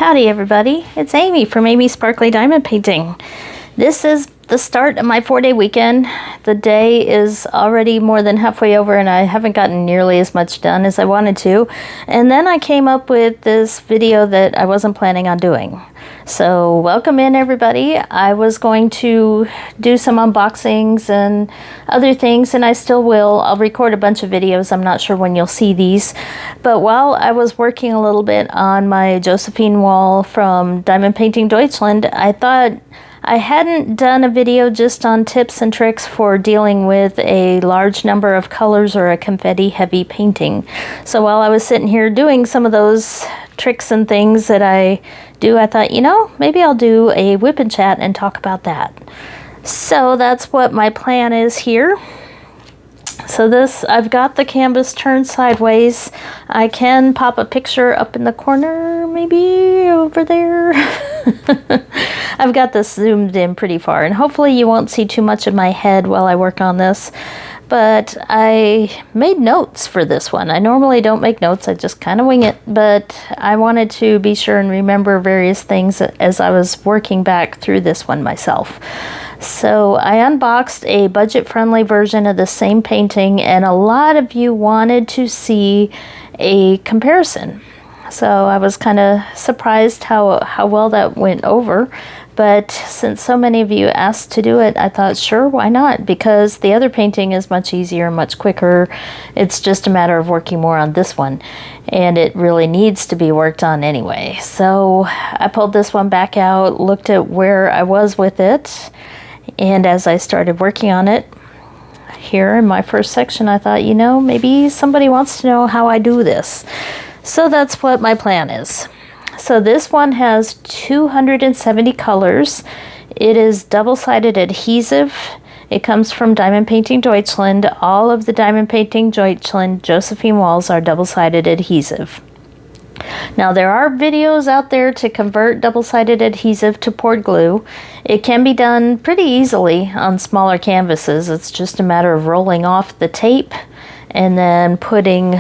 Howdy everybody, it's Amy from Amy's Sparkly Diamond Painting. This is the start of my 4-day weekend. The day is already more than halfway over and I haven't gotten nearly as much done as I wanted to. And then I came up with this video that I wasn't planning on doing. So welcome in everybody. I was going to do some unboxings and other things, and I still will. I'll record a bunch of videos. I'm not sure when you'll see these. But while I was working a little bit on my Josephine wall from Diamond Paiting Deutchland, I thought I hadn't done a video just on tips and tricks for dealing with a large number of colors or a confetti heavy painting. So while I was sitting here doing some of those tricks and things that I do, I thought, you know, maybe I'll do a whip and chat and talk about that. So that's what my plan is here. So this, I've got the canvas turned sideways. I can pop a picture up in the corner, maybe over there. I've got this zoomed in pretty far, and hopefully you won't see too much of my head while I work on this. But I made notes for this one. I normally don't make notes, I just kind of wing it, but I wanted to be sure and remember various things as I was working back through this one myself. So I unboxed a budget-friendly version of the same painting, and a lot of you wanted to see a comparison. So I was kind of surprised how well that went over. But since so many of you asked to do it, I thought, sure, why not? Because the other painting is much easier, much quicker. It's just a matter of working more on this one. And it really needs to be worked on anyway. So I pulled this one back out, looked at where I was with it. And as I started working on it, here in my first section, I thought, you know, maybe somebody wants to know how I do this. So that's what my plan is. So this one has 270 colors. It is double-sided adhesive. It comes from Diamond Paiting Deutchland. All of the Diamond Paiting Deutchland Josephine walls are double-sided adhesive. Now there are videos out there to convert double-sided adhesive to poured glue. It can be done pretty easily on smaller canvases. It's just a matter of rolling off the tape and then putting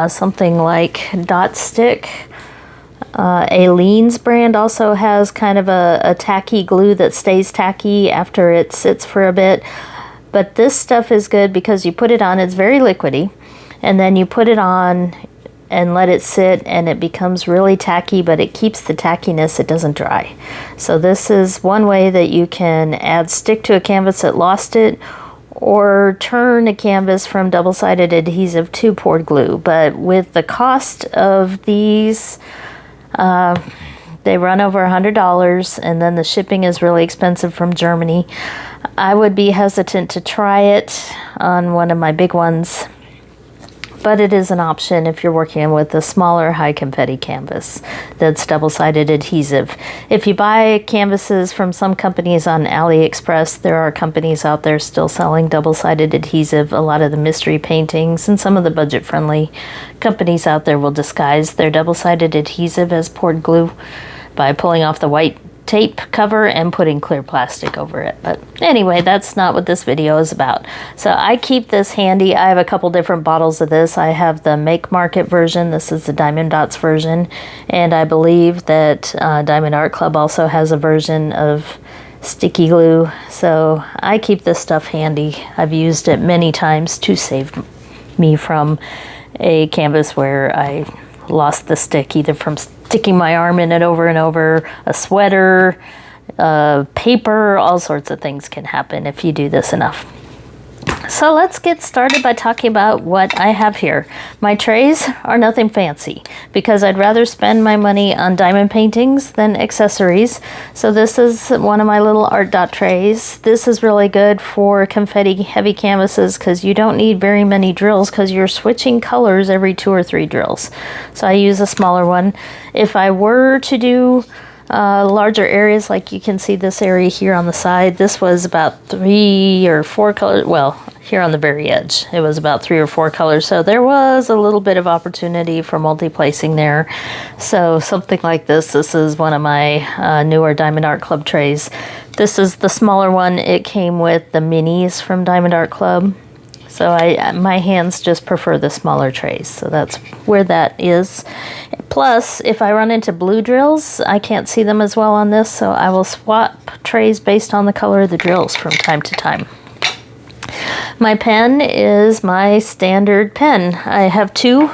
something like Dot Stick. Aleene's brand also has kind of a tacky glue that stays tacky after it sits for a bit. But this stuff is good because you put it on, it's very liquidy, and then you put it on and let it sit and it becomes really tacky, but it keeps the tackiness, it doesn't dry. So this is one way that you can add stick to a canvas that lost it, or turn a canvas from double-sided adhesive to poured glue. But with the cost of these, they run over $100, and then the shipping is really expensive from Germany. I would be hesitant to try it on one of my big ones, but it is an option if you're working with a smaller high confetti canvas that's double-sided adhesive. If you buy canvases from some companies on AliExpress, there are companies out there still selling double-sided adhesive. A lot of the mystery paintings and some of the budget-friendly companies out there will disguise their double-sided adhesive as poured glue by pulling off the white tape cover and putting clear plastic over it. But anyway, that's not what this video is about. So I keep this handy. I have a couple different bottles of this. I have the Make Market version. This is the Diamond Dots version. And I believe that Diamond Art Club also has a version of sticky glue. So I keep this stuff handy. I've used it many times to save me from a canvas where I lost the stick, either from sticking my arm in it over and over, a sweater, paper, all sorts of things can happen if you do this enough. So let's get started by talking about what I have here. My trays are nothing fancy because I'd rather spend my money on diamond paintings than accessories. So this is one of my little art dot trays. This is really good for confetti heavy canvases because you don't need very many drills because you're switching colors every 2 or 3 drills. So I use a smaller one. If I were to do larger areas, like you can see this area here on the side, this was about 3 or 4 colors. Well, here on the very edge, it was about 3 or 4 colors. So there was a little bit of opportunity for multi-placing there. So something like this is one of my newer Diamond Art Club trays. This is the smaller one. It came with the minis from Diamond Art Club. So my hands just prefer the smaller trays. So that's where that is. Plus, if I run into blue drills, I can't see them as well on this, so I will swap trays based on the color of the drills from time to time. My pen is my standard pen. I have two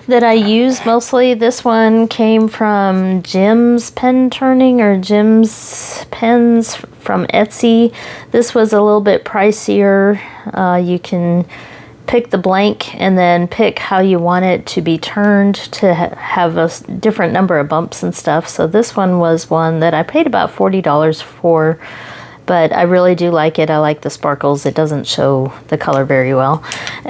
that I use mostly. This one came from Jim's Pen Turning, or Jim's Pens from Etsy. This was a little bit pricier. You can pick the blank and then pick how you want it to be turned to have a different number of bumps and stuff. So this one was one that I paid about $40 for, but I really do like it. I like the sparkles. It doesn't show the color very well.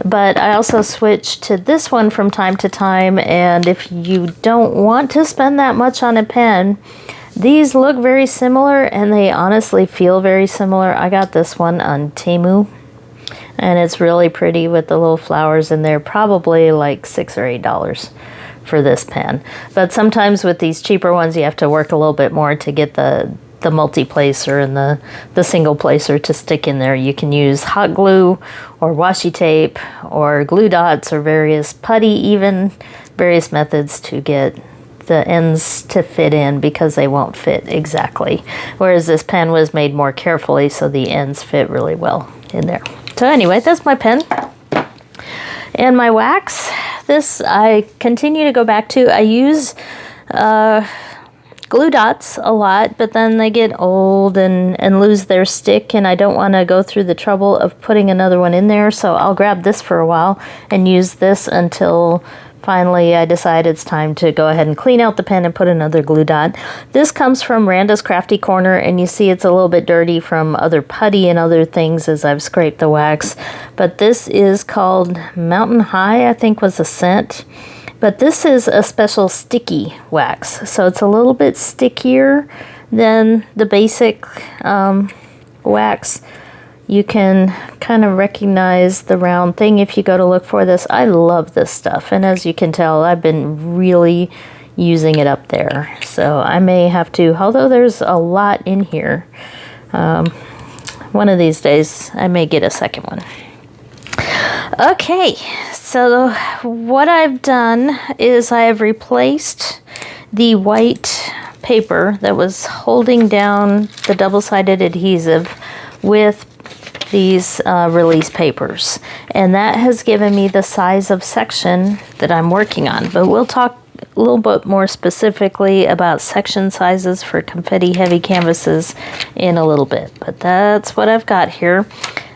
But I also switch to this one from time to time, and if you don't want to spend that much on a pen, these look very similar, and they honestly feel very similar. I got this one on Temu, and it's really pretty with the little flowers in there. Probably like $6 or $8 for this pen. But sometimes with these cheaper ones, you have to work a little bit more to get the multi-placer and the single placer to stick in there. You can use hot glue or washi tape or glue dots or various putty, even various methods to get the ends to fit in, because they won't fit exactly. Whereas this pen was made more carefully, so the ends fit really well in there. So anyway, that's my pen. And my wax, this I continue to go back to. I use glue dots a lot, but then they get old and lose their stick, and I don't want to go through the trouble of putting another one in there, so I'll grab this for a while and use this until finally I decide it's time to go ahead and clean out the pen and put another glue dot. This comes from Randa's Crafty Corner, and you see it's a little bit dirty from other putty and other things as I've scraped the wax. But this is called Mountain High, I think was the scent. But this is a special sticky wax, so it's a little bit stickier than the basic wax. You can kind of recognize the round thing if you go to look for this. I love this stuff, and as you can tell, I've been really using it up there. So I may have to, although there's a lot in here, one of these days I may get a second one. Okay, so what I've done is I have replaced the white paper that was holding down the double-sided adhesive with these release papers, and that has given me the size of section that I'm working on. But we'll talk a little bit more specifically about section sizes for confetti heavy canvases in a little bit, but that's what I've got here.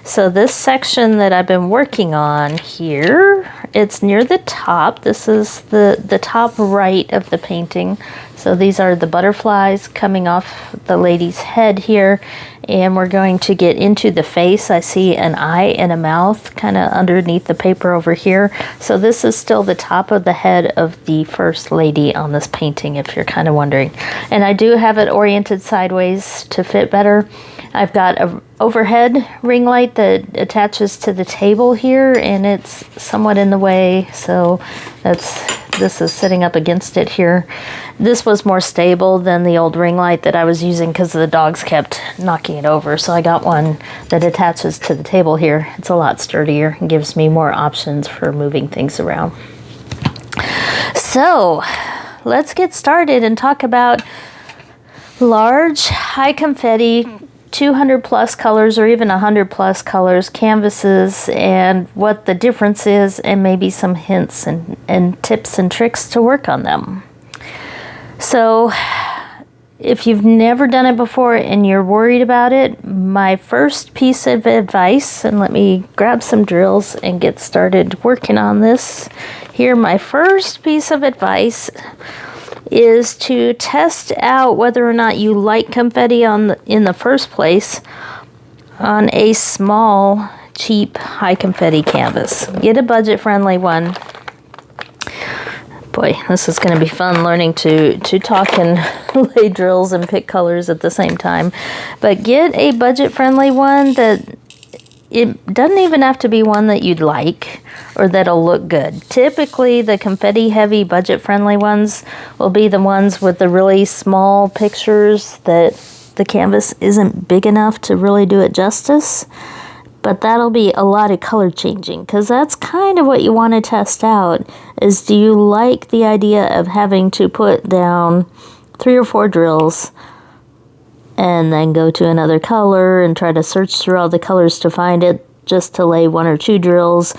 So this section that I've been working on here, it's near the top. This is the top right of the painting. So these are the butterflies coming off the lady's head here, and we're going to get into the face. I see an eye and a mouth kind of underneath the paper over here. So this is still the top of the head of the first lady on this painting, if you're kind of wondering. And I do have it oriented sideways to fit better. I've got a overhead ring light that attaches to the table here, and it's somewhat in the way, so this is sitting up against it here. This was more stable than the old ring light that I was using because the dogs kept knocking it over, so I got one that attaches to the table here. It's a lot sturdier and gives me more options for moving things around. So let's get started and talk about large, high confetti, 200 plus colors or even 100 plus colors canvases, and what the difference is, and maybe some hints and tips and tricks to work on them. So if you've never done it before and you're worried about it, my first piece of advice, and let me grab some drills and get started working on this here. My first piece of advice is to test out whether or not you like confetti in the first place on a small, cheap, high confetti canvas. Get a budget-friendly one. Boy, this is going to be fun learning to talk and lay drills and pick colors at the same time. But get a budget-friendly one that it doesn't even have to be one that you'd like or that'll look good. Typically, the confetti heavy budget-friendly ones will be the ones with the really small pictures that the canvas isn't big enough to really do it justice. But that'll be a lot of color changing, because that's kind of what you want to test out, is do you like the idea of having to put down 3 or 4 drills and then go to another color and try to search through all the colors to find it, just to lay 1 or 2 drills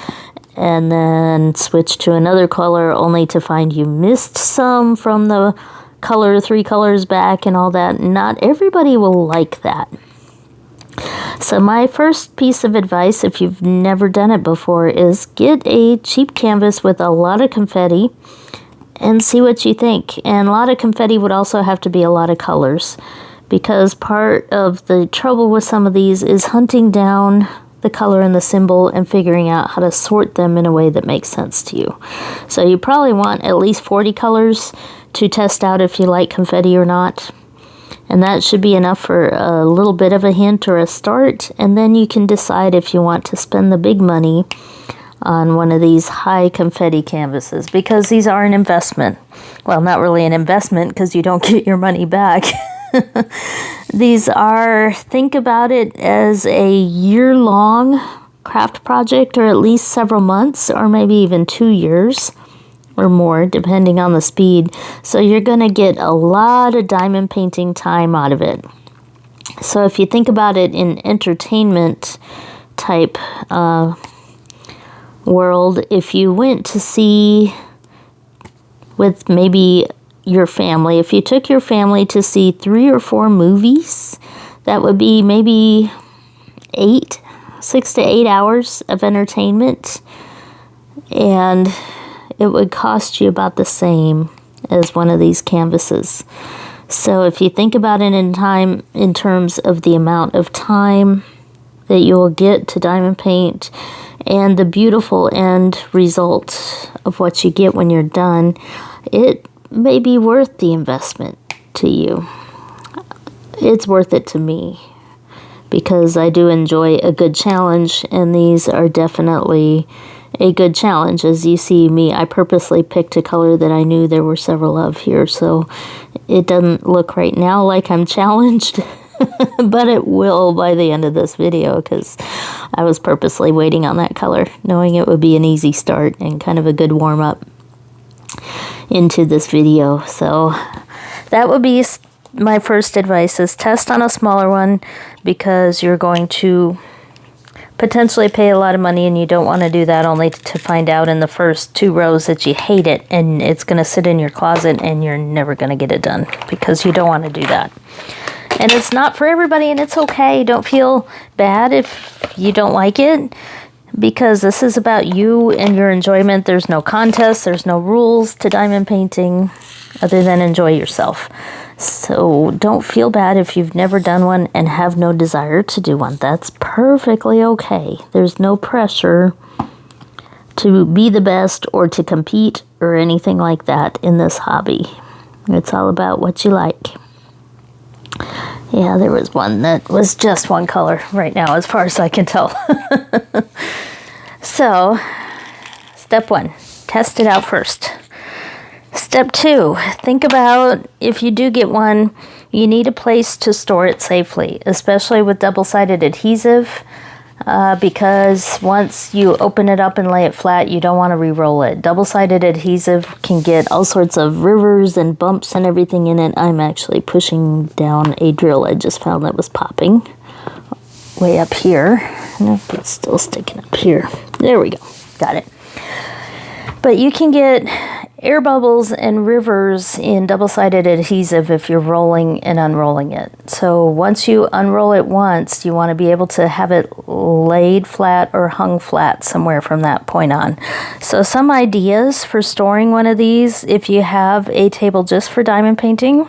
and then switch to another color only to find you missed some from the color 3 colors back and all that? Not everybody will like that. So my first piece of advice, if you've never done it before, is get a cheap canvas with a lot of confetti and see what you think. And a lot of confetti would also have to be a lot of colors, because part of the trouble with some of these is hunting down the color and the symbol and figuring out how to sort them in a way that makes sense to you. So you probably want at least 40 colors to test out if you like confetti or not. And that should be enough for a little bit of a hint or a start. And then you can decide if you want to spend the big money on one of these high confetti canvases, because these are an investment. Well, not really an investment, because you don't get your money back. These are, think about it as a year-long craft project, or at least several months, or maybe even 2 years or more, depending on the speed. So you're going to get a lot of diamond painting time out of it. So if you think about it in entertainment type world, if you went to see with maybe your family, if you took your family to see 3 or 4 movies, that would be maybe 6 to 8 hours of entertainment, and it would cost you about the same as one of these canvases. So if you think about it in terms of the amount of time that you will get to diamond paint and the beautiful end result of what you get when you're done, it may be worth the investment to you. It's worth it to me, because I do enjoy a good challenge, and these are definitely a good challenge. As you see me, I purposely picked a color that I knew there were several of here, so it doesn't look right now like I'm challenged, but it will by the end of this video, because I was purposely waiting on that color, knowing it would be an easy start and kind of a good warm-up into this video. So that would be my first advice, is test on a smaller one, because you're going to potentially pay a lot of money, and you don't want to do that only to find out in the first 2 rows that you hate it and it's going to sit in your closet and you're never going to get it done, because you don't want to do that. And it's not for everybody, and it's okay. Don't feel bad if you don't like it, because this is about you and your enjoyment. There's no contest, there's no rules to diamond painting other than enjoy yourself. So don't feel bad if you've never done one and have no desire to do one. That's perfectly okay. There's no pressure to be the best or to compete or anything like that in this hobby. It's all about what you like. Yeah, there was one that was just one color right now, as far as I can tell. So, step 1, test it out first. Step 2, think about, if you do get one, you need a place to store it safely, especially with double-sided adhesive, because once you open it up and lay it flat, you don't want to re-roll it. Double-sided adhesive can get all sorts of rivers and bumps and everything in it. I'm actually pushing down a drill I just found that was popping way up here. Nope, it's still sticking up here. There we go. Got it. But you can get air bubbles and rivers in double-sided adhesive if you're rolling and unrolling it. So once you unroll it once, you want to be able to have it laid flat or hung flat somewhere from that point on. So some ideas for storing one of these: if you have a table just for diamond painting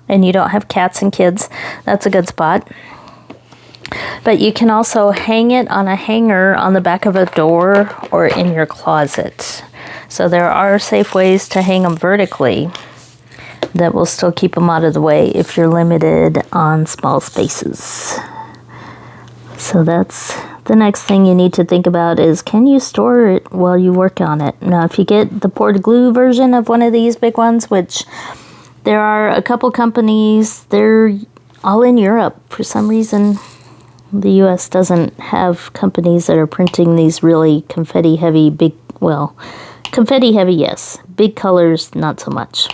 and you don't have cats and kids, that's a good spot. But you can also hang it on a hanger on the back of a door or in your closet. So there are safe ways to hang them vertically that will still keep them out of the way if you're limited on small spaces. So that's the next thing you need to think about, is can you store it while you work on it? Now, if you get the poured glue version of one of these big ones, which there are a couple companies, they're all in Europe for some reason. The US doesn't have companies that are printing these really confetti heavy, big, well, confetti heavy, yes. Big colors, not so much.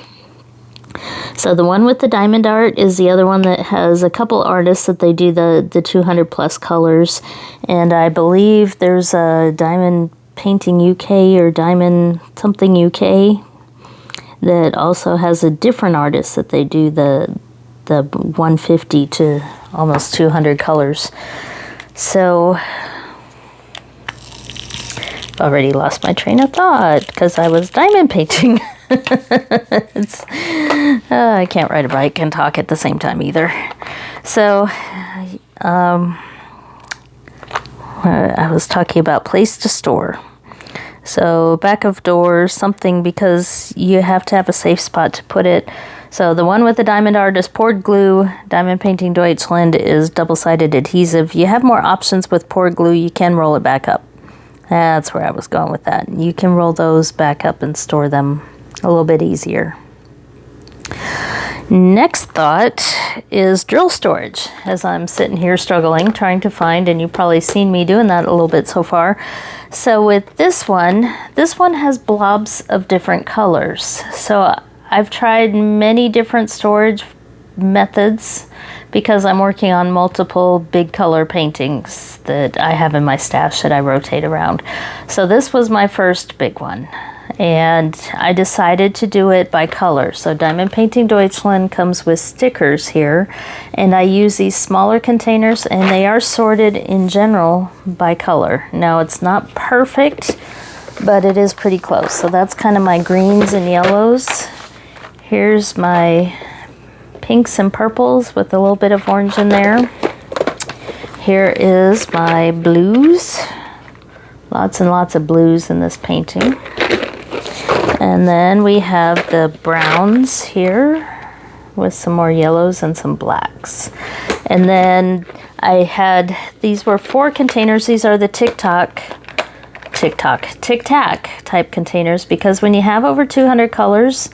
So the one with the diamond art is the other one that has a couple artists that they do the 200 plus colors. And I believe there's a Diamond Painting UK or Diamond something UK that also has a different artist that they do the 150 to almost 200 colors. So already lost my train of thought because I was diamond painting. I can't ride a bike and talk at the same time either. So I was talking about place to store. So back of doors, something, because you have to have a safe spot to put it. So the one with the diamond art is poured glue. Diamond Painting Deutchland is double-sided adhesive. You have more options with poured glue. You can roll it back up. That's where I was going with that. You can roll those back up and store them a little bit easier. Next thought is drill storage, as I'm sitting here struggling, trying to find, and you've probably seen me doing that a little bit so far. So with this one has blobs of different colors. So I've tried many different storage methods because I'm working on multiple big color paintings that I have in my stash that I rotate around. So this was my first big one, and I decided to do it by color. So Diamond Painting Deutchland comes with stickers here, and I use these smaller containers, and they are sorted in general by color. Now it's not perfect, but it is pretty close. So that's kind of my greens and yellows. Here's my pinks and purples with a little bit of orange in there. Here is my blues. Lots and lots of blues in this painting. And then we have the browns here with some more yellows and some blacks. And then I had, these were 4 containers. These are the tic-tac type containers, because when you have over 200 colors,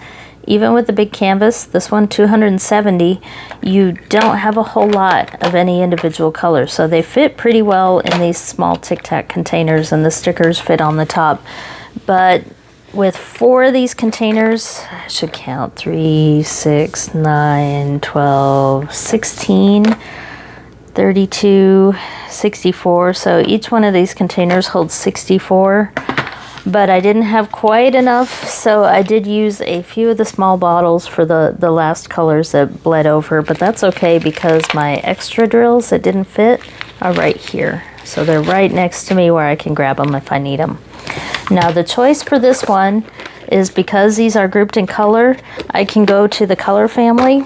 even with the big canvas, this one 270, you don't have a whole lot of any individual colors. So they fit pretty well in these small tic-tac containers, and the stickers fit on the top. But with 4 of these containers, I should count 3, 6, 9, 12, 16, 32, 64. So each one of these containers holds 64. But I didn't have quite enough, so I did use a few of the small bottles for the last colors that bled over, but that's okay because my extra drills that didn't fit are right here. So they're right next to me where I can grab them if I need them. Now the choice for this one is, because these are grouped in color, I can go to the color family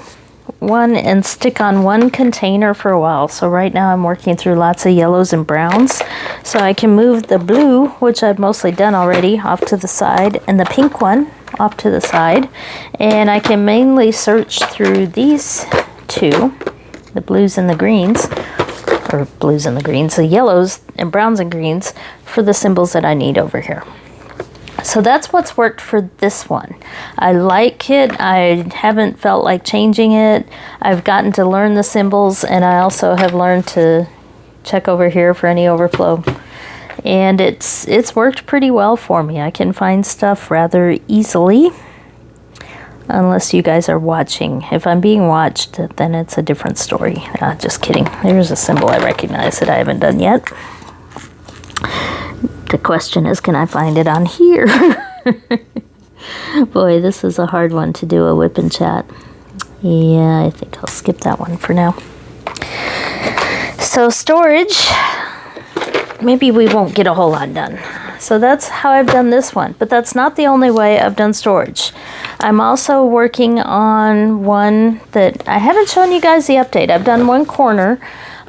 one and stick on one container for a while. So right now I'm working through lots of yellows and browns, so I can move the blue, which I've mostly done already, off to the side, and the pink one off to the side, and I can mainly search through these 2, the blues and the greens, or blues and the greens, the yellows and browns and greens, for the symbols that I need over here. So that's what's worked for this one. I like it. I haven't felt like changing it. I've gotten to learn the symbols, and I also have learned to check over here for any overflow. And it's worked pretty well for me. I can find stuff rather easily, unless you guys are watching. If I'm being watched, then it's a different story. Just kidding. There's a symbol I recognize that I haven't done yet. The question is, can I find it on here? Boy, this is a hard one to do a WIP and chat. Yeah, I think I'll skip that one for now. So storage, maybe we won't get a whole lot done. So that's how I've done this one, but that's not the only way I've done storage. I'm also working on one that I haven't shown you guys the update. I've done one corner.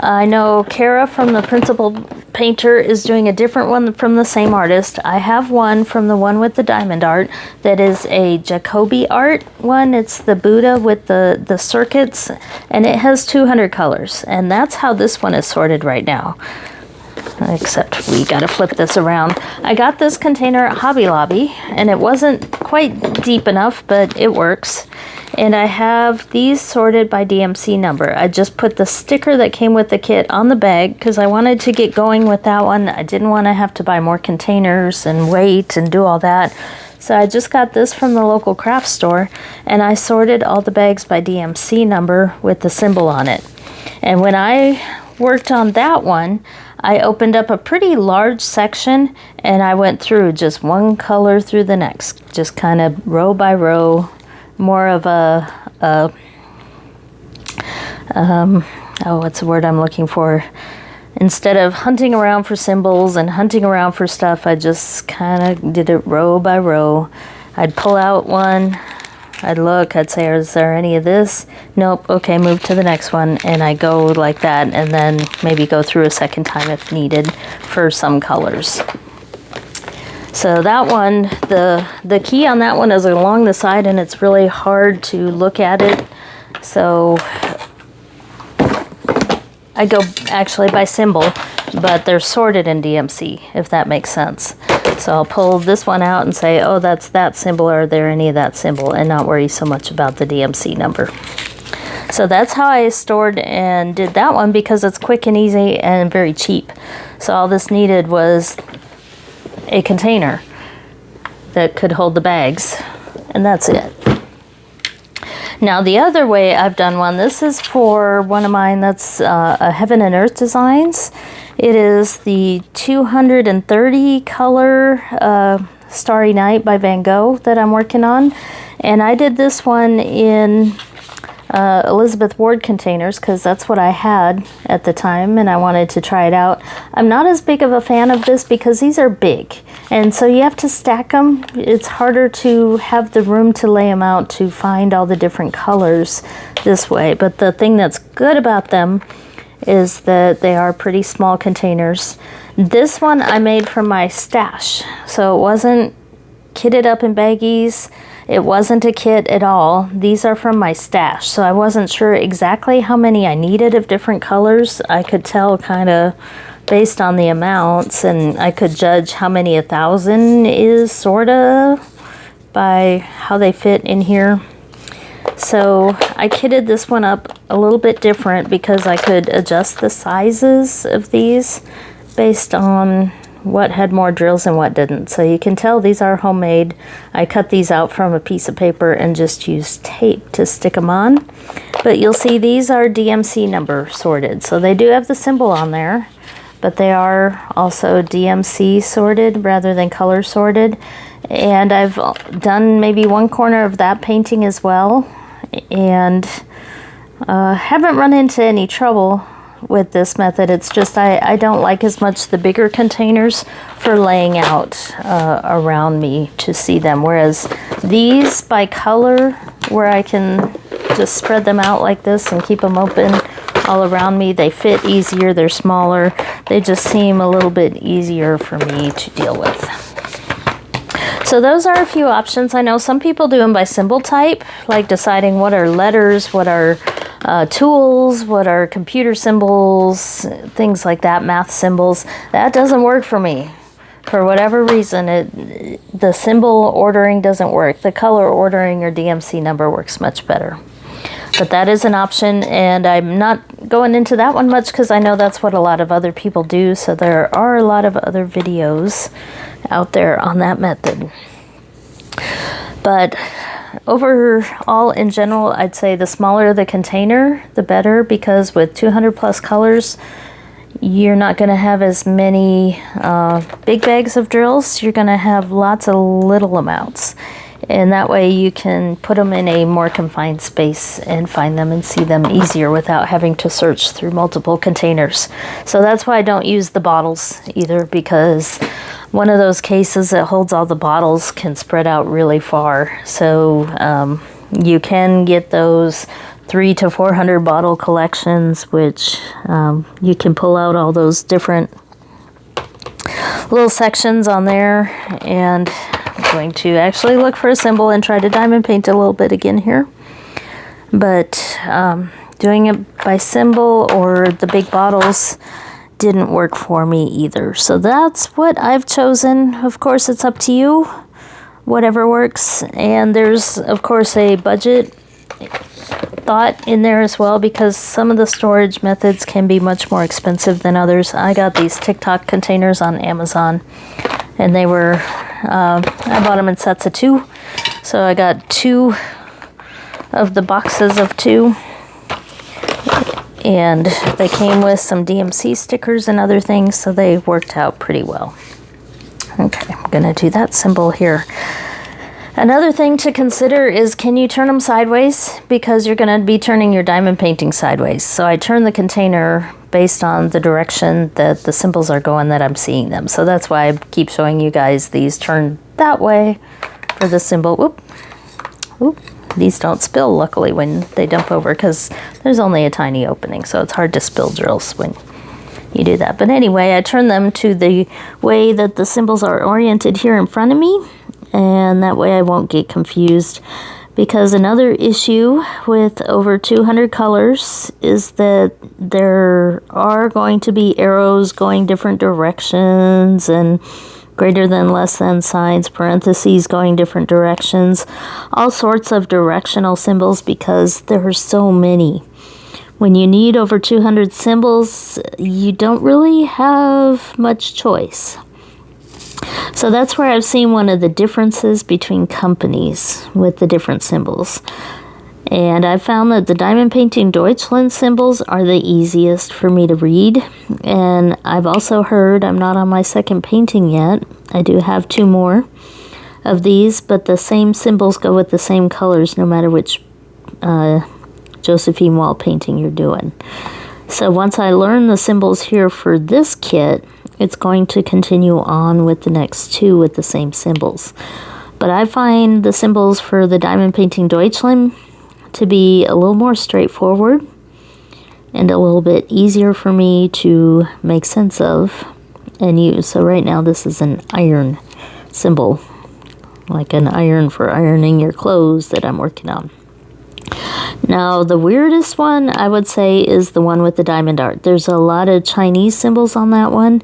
I know Kara from the Principal Painter is doing a different one from the same artist. I have one from the one with the diamond art that is a Jacoby art one. It's the Buddha with the circuits, and it has 200 colors, and that's how this one is sorted right now. except we got to flip this around. I got this container at Hobby Lobby, and it wasn't quite deep enough, but it works. And I have these sorted by DMC number. I just put the sticker that came with the kit on the bag because I wanted to get going with that one. I didn't want to have to buy more containers and wait and do all that. So I just got this from the local craft store, and I sorted all the bags by DMC number with the symbol on it. And when I worked on that one, I opened up a pretty large section, and I went through just one color through the next, just kind of row by row, more of a what's the word I'm looking for? Instead of hunting around for symbols and hunting around for stuff, I just kind of did it row by row. I'd pull out one, I'd look, I'd say, is there any of this? Nope, okay, move to the next one, and I go like that, and then maybe go through a second time if needed for some colors. So that one, the key on that one is along the side, and it's really hard to look at it. So I go actually by symbol, but they're sorted in DMC, if that makes sense. So I'll pull this one out and say, oh, that's that symbol, or are there any of that symbol, and not worry so much about the DMC number. So that's how I stored and did that one, because it's quick and easy and very cheap. So all this needed was a container that could hold the bags, and that's it. Now the other way I've done one, this is for one of mine that's a Heaven and Earth Designs. It is the 230 color Starry Night by Van Gogh that I'm working on, and I did this one in Elizabeth Ward containers because that's what I had at the time, and I wanted to try it out. I'm not as big of a fan of this because these are big, and so you have to stack them. It's harder to have the room to lay them out to find all the different colors this way. But the thing that's good about them is that they are pretty small containers. This one I made from my stash, so it wasn't kitted up in baggies. It wasn't a kit at all. These are from my stash, so I wasn't sure exactly how many I needed of different colors. I could tell kind of based on the amounts, and I could judge how many 1,000 is, sort of, by how they fit in here. So I kitted this one up a little bit different because I could adjust the sizes of these based on what had more drills and what didn't. So you can tell these are homemade. I cut these out from a piece of paper and just used tape to stick them on. But you'll see these are DMC number sorted. So they do have the symbol on there, but they are also DMC sorted rather than color sorted. And I've done maybe one corner of that painting as well, and haven't run into any trouble with this method. It's just I don't like as much the bigger containers for laying out around me to see them, whereas these by color, where I can just spread them out like this and keep them open all around me, they fit easier, they're smaller, they just seem a little bit easier for me to deal with. So those are a few options. I know some people do them by symbol type, like deciding what are letters, what are tools, what are computer symbols, things like that, math symbols. That doesn't work for me. For whatever reason, the symbol ordering doesn't work. The color ordering or DMC number works much better. But that is an option, and I'm not going into that one much because I know that's what a lot of other people do. So there are a lot of other videos out there on that method. But overall, in general, I'd say the smaller the container, the better, because with 200 plus colors, you're not going to have as many big bags of drills. You're going to have lots of little amounts. And that way you can put them in a more confined space and find them and see them easier without having to search through multiple containers. So that's why I don't use the bottles either, because one of those cases that holds all the bottles can spread out really far. So you can get those 300 to 400 bottle collections, which you can pull out all those different little sections on there. And I'm going to actually look for a symbol and try to diamond paint a little bit again here. But doing it by symbol or the big bottles didn't work for me either. So that's what I've chosen. Of course, it's up to you, whatever works. And there's, of course, a budget thought in there as well, because some of the storage methods can be much more expensive than others. I got these TikTok containers on Amazon, and they were, I bought them in sets of 2. So I got 2 of the boxes of 2. And they came with some DMC stickers and other things, so they worked out pretty well. Okay, I'm going to do that symbol here. Another thing to consider is, can you turn them sideways? Because you're going to be turning your diamond painting sideways. So I turn the container based on the direction that the symbols are going, that I'm seeing them. So that's why I keep showing you guys these turned that way for the symbol. Whoop, whoop. These don't spill, luckily, when they dump over, because there's only a tiny opening, so it's hard to spill drills when you do that. But anyway, I turn them to the way that the symbols are oriented here in front of me, and that way I won't get confused. Because another issue with over 200 colors is that there are going to be arrows going different directions, and greater than, less than signs, parentheses going different directions, all sorts of directional symbols, because there are so many. When you need over 200 symbols, you don't really have much choice. So that's where I've seen one of the differences between companies with the different symbols. And I found that the Diamond Paiting Deutchland symbols are the easiest for me to read. And I've also heard, I'm not on my second painting yet, I do have 2 more of these, but the same symbols go with the same colors no matter which Josephine wall painting you're doing. So once I learn the symbols here for this kit, it's going to continue on with the next 2 with the same symbols. But I find the symbols for the Diamond Paiting Deutchland to be a little more straightforward and a little bit easier for me to make sense of and use. So right now this is an iron symbol, like an iron for ironing your clothes that I'm working on. Now the weirdest one I would say is the one with the diamond art. There's a lot of Chinese symbols on that one,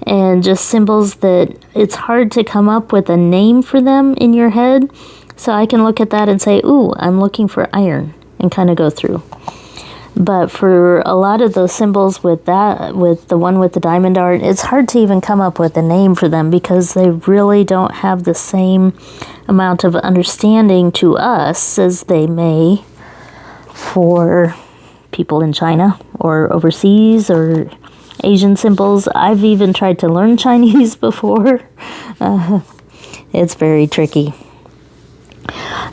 and just symbols that it's hard to come up with a name for them in your head. So I can look at that and say, ooh, I'm looking for iron, and kind of go through. But for a lot of those symbols with that, with the one with the diamond art, it's hard to even come up with a name for them, because they really don't have the same amount of understanding to us as they may for people in China or overseas or Asian symbols. I've even tried to learn Chinese before. It's very tricky.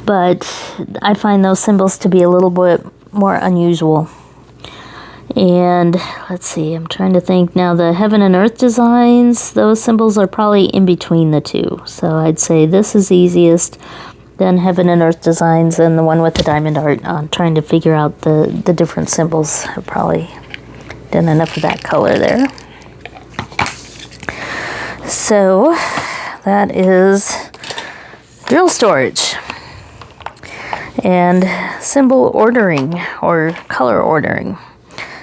But I find those symbols to be a little bit more unusual. And let's see, I'm trying to think now. The heaven and earth designs, those symbols are probably in between the 2. So I'd say this is easiest, then heaven and earth designs, and the one with the diamond art on trying to figure out the different symbols. I've probably done enough of that color there. So that is drill storage and symbol ordering or color ordering.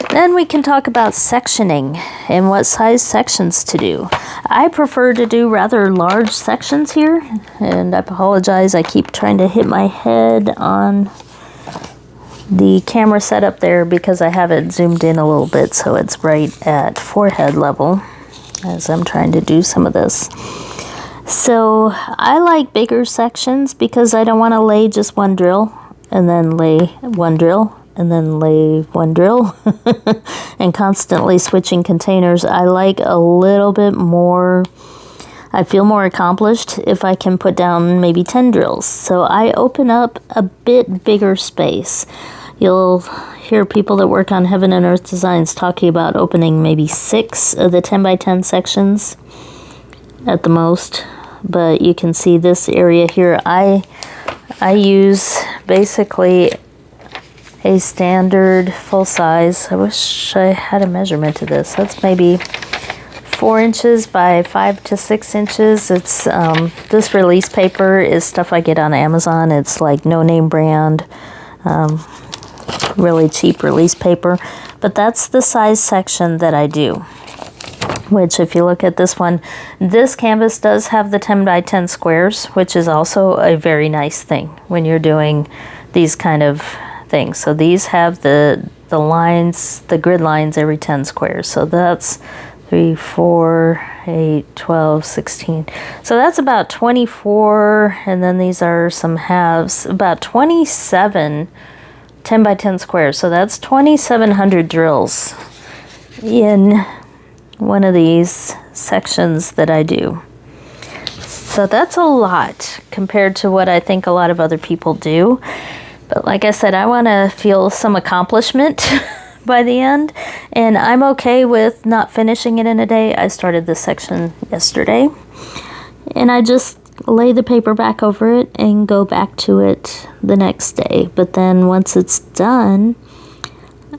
Then we can talk about sectioning and what size sections to do. I prefer to do rather large sections here, and I apologize, I keep trying to hit my head on the camera setup there because I have it zoomed in a little bit so it's right at forehead level as I'm trying to do some of this. So I like bigger sections because I don't want to lay just one drill and then lay one drill and then lay one drill and constantly switching containers. I like a little bit more, I feel more accomplished if I can put down maybe 10 drills. So I open up a bit bigger space. You'll hear people that work on heaven and earth designs talking about opening maybe 6 of the 10 by 10 sections at the most. But you can see this area here, I use basically a standard full size. I wish I had a measurement of this. That's maybe 4 inches by 5 to 6 inches. It's this release paper is stuff I get on Amazon. It's like no name brand, really cheap release paper. But that's the size section that I do. which if you look at this one, this canvas does have the 10 by 10 squares, which is also a very nice thing when you're doing these kind of things. So these have the lines, the grid lines every 10 squares. So that's 3, 4, 8, 12, 16. So that's about 24, and then these are some halves, about 27 10 by 10 squares. So that's 2,700 drills in one of these sections that I do. So that's a lot compared to what I think a lot of other people do. But like I said, I want to feel some accomplishment by the end, and I'm okay with not finishing it in a day. I started this section yesterday, and I just lay the paper back over it and go back to it the next day. But then once it's done,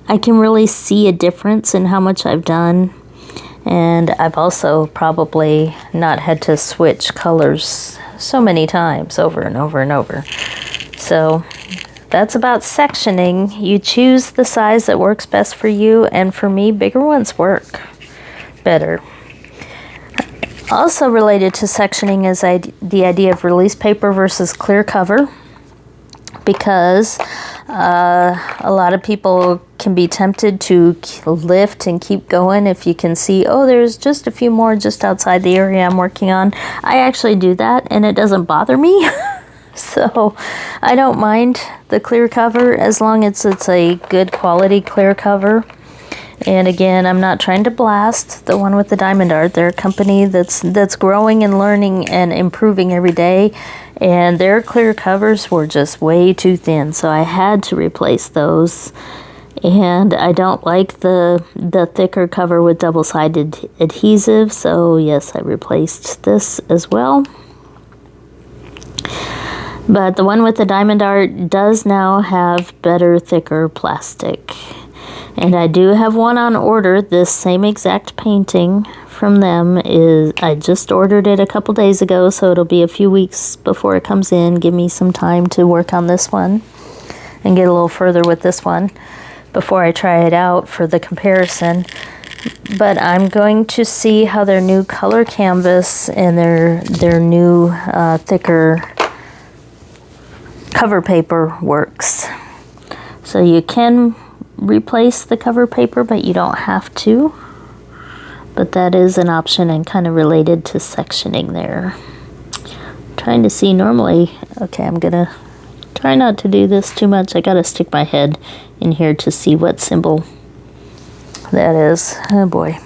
I can really see a difference in how much I've done. And I've also probably not had to switch colors so many times over and over and over. So that's about sectioning. You choose the size that works best for you, and for me, bigger ones work better. Also related to sectioning is the idea of release paper versus clear cover, because a lot of people can be tempted to lift and keep going if you can see, oh, there's just a few more just outside the area I'm working on. I actually do that, and it doesn't bother me. So I don't mind the clear cover as long as it's a good quality clear cover. And again, I'm not trying to blast the one with the diamond art. They're a company that's growing and learning and improving every day, and their clear covers were just way too thin, so I had to replace those. And I don't like the thicker cover with double-sided adhesive, so yes, I replaced this as well. But the one with the diamond art does now have better, thicker plastic. And I do have one on order. This same exact painting from them is, I just ordered it a couple days ago, so it'll be a few weeks before it comes in. Give me some time to work on this one and get a little further with this one before I try it out for the comparison. But I'm going to see how their new color canvas and their new thicker cover paper works. So you can replace the cover paper, but you don't have to. But that is an option and kind of related to sectioning there. I'm trying to see normally, okay, I'm gonna try not to do this too much. I gotta stick my head in here to see what symbol that is. Oh boy.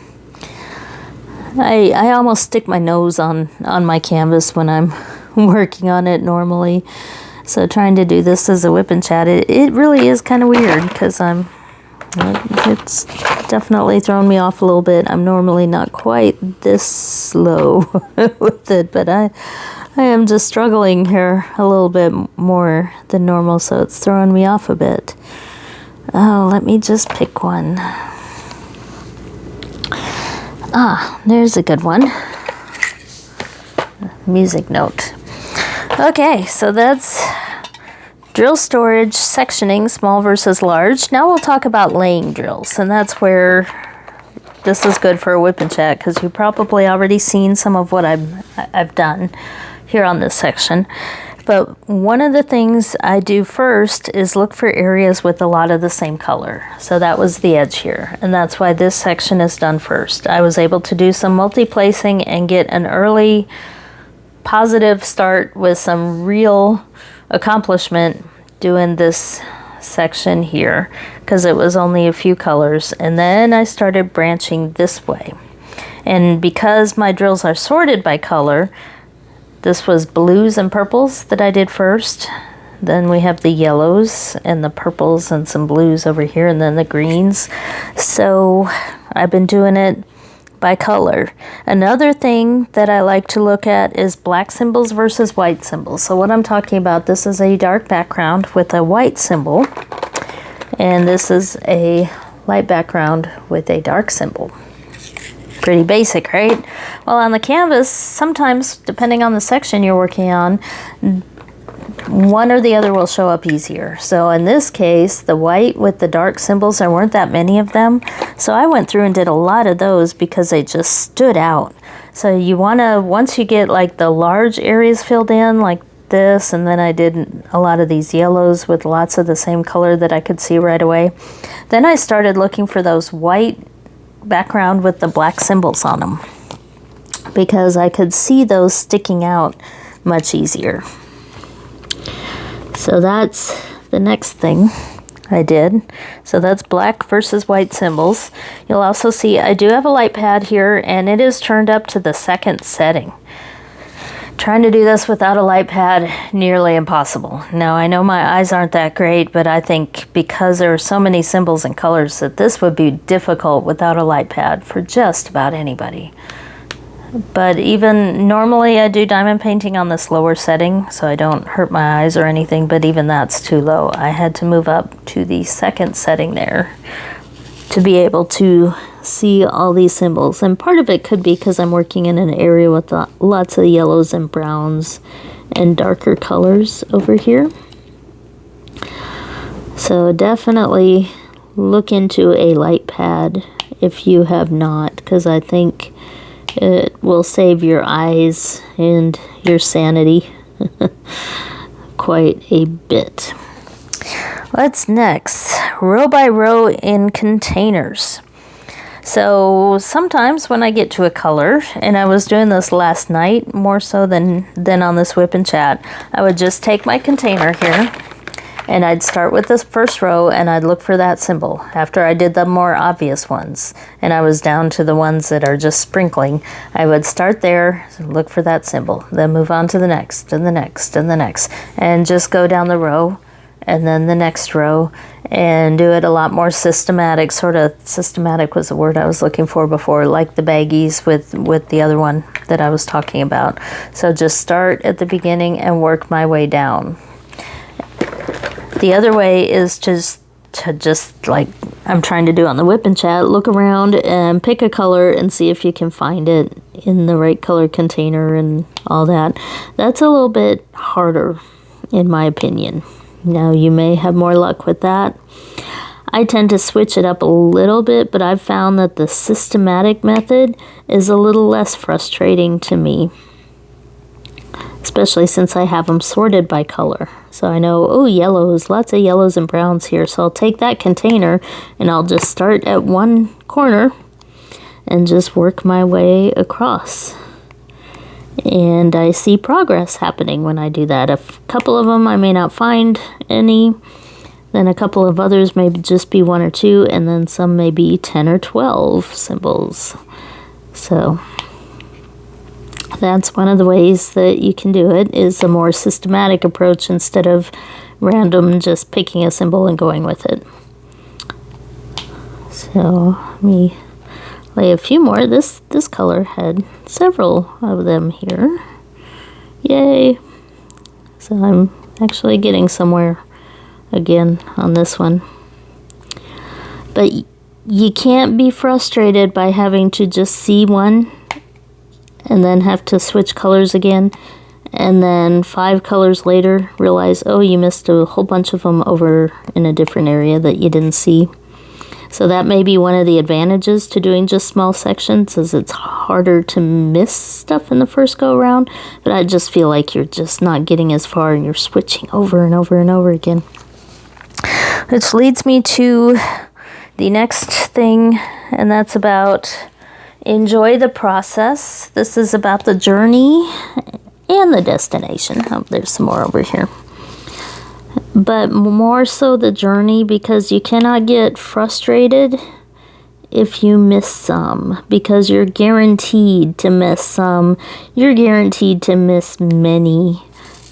I almost stick my nose on my canvas when I'm working on it normally. So trying to do this as a WIP and chat, it really is kind of weird, because it's definitely thrown me off a little bit. I'm normally not quite this slow with it, but I am just struggling here a little bit more than normal, so it's throwing me off a bit. Oh, let me just pick one. Ah, there's a good one. Music note. Okay, so that's drill storage, sectioning, small versus large. Now we'll talk about laying drills, and that's where this is good for a WIP and chat, because you've probably already seen some of what I've done here on this section. But one of the things I do first is look for areas with a lot of the same color. So that was the edge here, and that's why this section is done first. I was able to do some multi-placing and get an early positive start with some real accomplishment doing this section here, because it was only a few colors, and then I started branching this way. And because my drills are sorted by color, this was blues and purples that I did first. Then we have the yellows and the purples and some blues over here, and then the greens. So I've been doing it by color. Another thing that I like to look at is black symbols versus white symbols. So what I'm talking about, this is a dark background with a white symbol, and this is a light background with a dark symbol. Pretty basic, right? Well, on the canvas, sometimes, depending on the section you're working on, one or the other will show up easier. So in this case, the white with the dark symbols, there weren't that many of them. So I went through and did a lot of those because they just stood out. So you want to, once you get like the large areas filled in like this, and then I did a lot of these yellows with lots of the same color that I could see right away. Then I started looking for those white background with the black symbols on them, because I could see those sticking out much easier. So that's the next thing I did. So that's black versus white symbols. You'll also see I do have a light pad here, and it is turned up to the second setting. Trying to do this without a light pad, nearly impossible. Now I know my eyes aren't that great, but I think because there are so many symbols and colors that this would be difficult without a light pad for just about anybody. But even normally I do diamond painting on this lower setting, so I don't hurt my eyes or anything, but even that's too low. I had to move up to the second setting there to be able to see all these symbols. And part of it could be because I'm working in an area with lots of yellows and browns and darker colors over here. So definitely look into a light pad if you have not, because I think it will save your eyes and your sanity quite a bit. What's next? Row by row in containers. So sometimes when I get to a color, and I was doing this last night more so than on this WIP and chat, I would just take my container here and I'd start with this first row and I'd look for that symbol after I did the more obvious ones, and I was down to the ones that are just sprinkling. I would start there, look for that symbol, then move on to the next and the next and the next, and just go down the row and then the next row, and do it a lot more systematic. Sort of systematic was the word I was looking for before, like the baggies with the other one that I was talking about. So just start at the beginning and work my way down. The other way is to just like I'm trying to do on the WIP and chat, look around and pick a color and see if you can find it in the right color container and all that. That's a little bit harder in my opinion. Now you may have more luck with that. I tend to switch it up a little bit, but I've found that the systematic method is a little less frustrating to me, especially since I have them sorted by color. So I know, oh, yellows, lots of yellows and browns here. So I'll take that container and I'll just start at one corner and just work my way across. And I see progress happening when I do that. A couple of them I may not find any, then a couple of others may just be 1 or 2, and then some may be 10 or 12 symbols. So that's one of the ways that you can do it, is a more systematic approach instead of random just picking a symbol and going with it. So let me lay a few more. This color had several of them here. Yay! So I'm actually getting somewhere again on this one. But you can't be frustrated by having to just see one and then have to switch colors again, and then 5 colors later realize, oh, you missed a whole bunch of them over in a different area that you didn't see. So that may be one of the advantages to doing just small sections, is it's harder to miss stuff in the first go around, but I just feel like you're just not getting as far and you're switching over and over and over again. Which leads me to the next thing, and that's about enjoy the process. This is about the journey and the destination. Oh, there's some more over here. But more so the journey, because you cannot get frustrated if you miss some, because you're guaranteed to miss some. You're guaranteed to miss many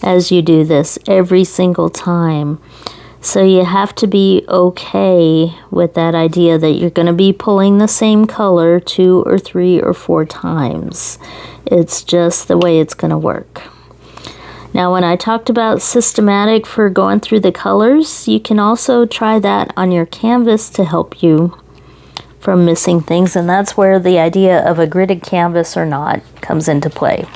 as you do this every single time. So you have to be okay with that idea that you're going to be pulling the same color 2 or 3 or 4 times. It's just the way it's going to work. Now, when I talked about systematic for going through the colors, you can also try that on your canvas to help you from missing things, and that's where the idea of a gridded canvas or not comes into play.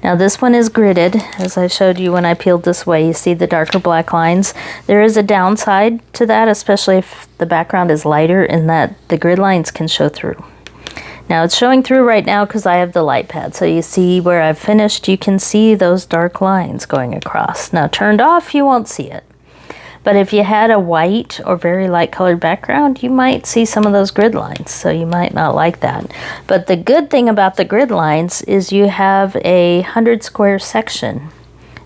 Now this one is gridded, as I showed you when I peeled this away. You see the darker black lines. There is a downside to that, especially if the background is lighter, in that the grid lines can show through. Now it's showing through right now because I have the light pad. So you see where I've finished, you can see those dark lines going across. Now turned off, you won't see it. But if you had a white or very light colored background, you might see some of those grid lines, so you might not like that. But the good thing about the grid lines is you have a 100 square section,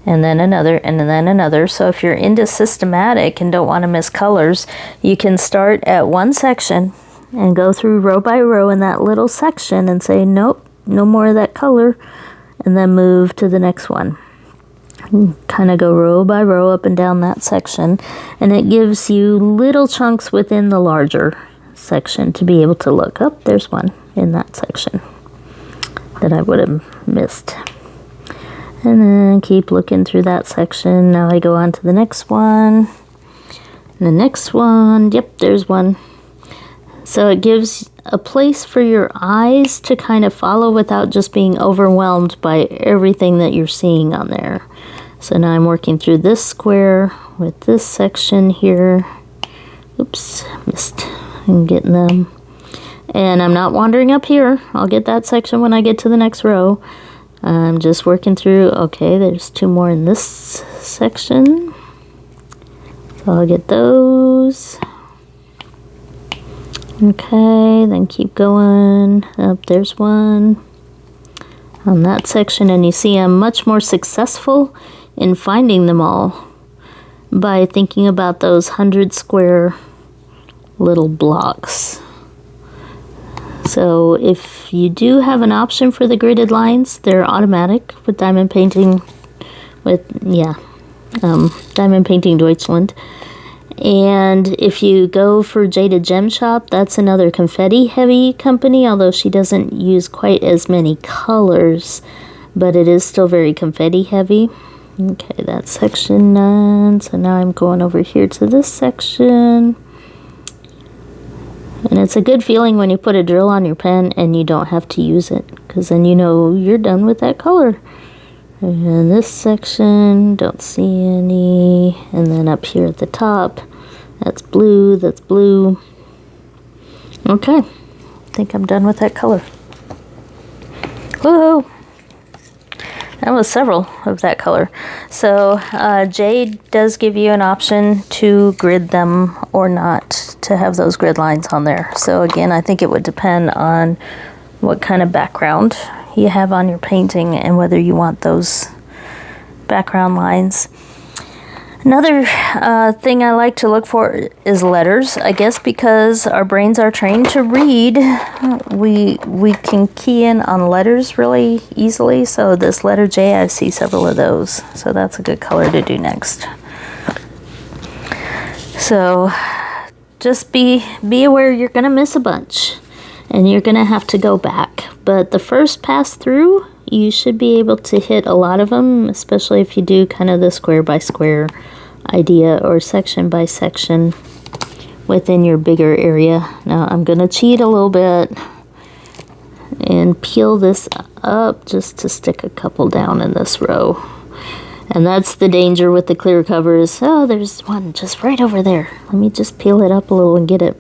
and then another, and then another. So if you're into systematic and don't want to miss colors, you can start at one section and go through row by row in that little section and say, nope, no more of that color, and then move to the next one. Kind of go row by row up and down that section, and it gives you little chunks within the larger section to be able to look up. There's one in that section that I would have missed, and then keep looking through that section. Now I go on to the next one, and the next one. Yep, there's one. So it gives a place for your eyes to kind of follow without just being overwhelmed by everything that you're seeing on there. So now I'm working through this square with this section here. Oops, missed. I'm getting them. And I'm not wandering up here. I'll get that section when I get to the next row. I'm just working through, okay, there's two more in this section. So I'll get those. Okay, then keep going. Up, there's one on that section, and you see I'm much more successful in finding them all by thinking about those 100 square little blocks. So if you do have an option for the gridded lines, they're automatic with Diamond Painting, Diamond Paiting Deutchland. And if you go for Jada Gem Shop, that's another confetti heavy company, although she doesn't use quite as many colors, but it is still very confetti heavy. Okay, that's section 9. So now I'm going over here to this section. And it's a good feeling when you put a drill on your pen and you don't have to use it, because then you know you're done with that color. And this section, don't see any. And then up here at the top, that's blue, that's blue. Okay, I think I'm done with that color. Woohoo! That was several of that color. So Jade does give you an option to grid them or not, to have those grid lines on there. So again, I think it would depend on what kind of background you have on your painting and whether you want those background lines. Another thing I like to look for is letters. I guess because our brains are trained to read, we can key in on letters really easily. So this letter J, I see several of those. So that's a good color to do next. So just be aware you're going to miss a bunch and you're going to have to go back. But the first pass through, you should be able to hit a lot of them, especially if you do kind of the square by square idea or section by section within your bigger area. Now I'm going to cheat a little bit and peel this up just to stick a couple down in this row. And that's the danger with the clear covers. Oh, there's one just right over there. Let me just peel it up a little and get it.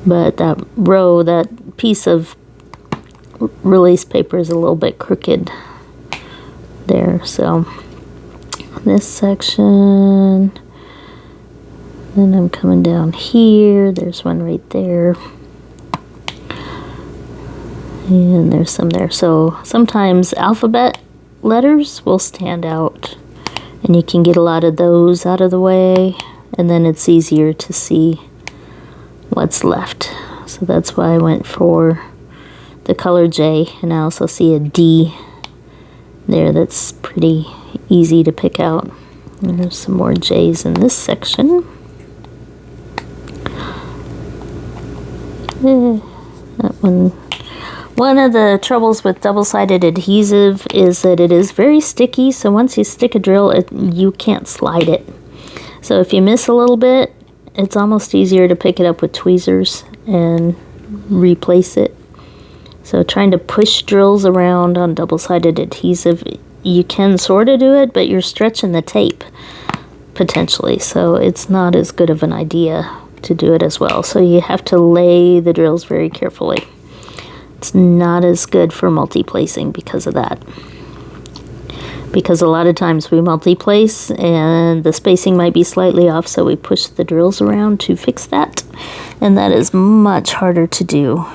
But that row, that piece of release paper is a little bit crooked there. So this section, then I'm coming down here. There's one right there. And there's some there. So sometimes alphabet letters will stand out and you can get a lot of those out of the way, and then it's easier to see what's left. So that's why I went for the color J, and I also see a D there that's pretty easy to pick out. And there's some more J's in this section. That one. One of the troubles with double-sided adhesive is that it is very sticky, so once you stick a drill, you can't slide it. So if you miss a little bit, it's almost easier to pick it up with tweezers and replace it. So trying to push drills around on double-sided adhesive, you can sort of do it, but you're stretching the tape potentially, so it's not as good of an idea to do it as well. So you have to lay the drills very carefully. It's not as good for multi-placing because of that. Because a lot of times we multi-place and the spacing might be slightly off, so we push the drills around to fix that. And that is much harder to do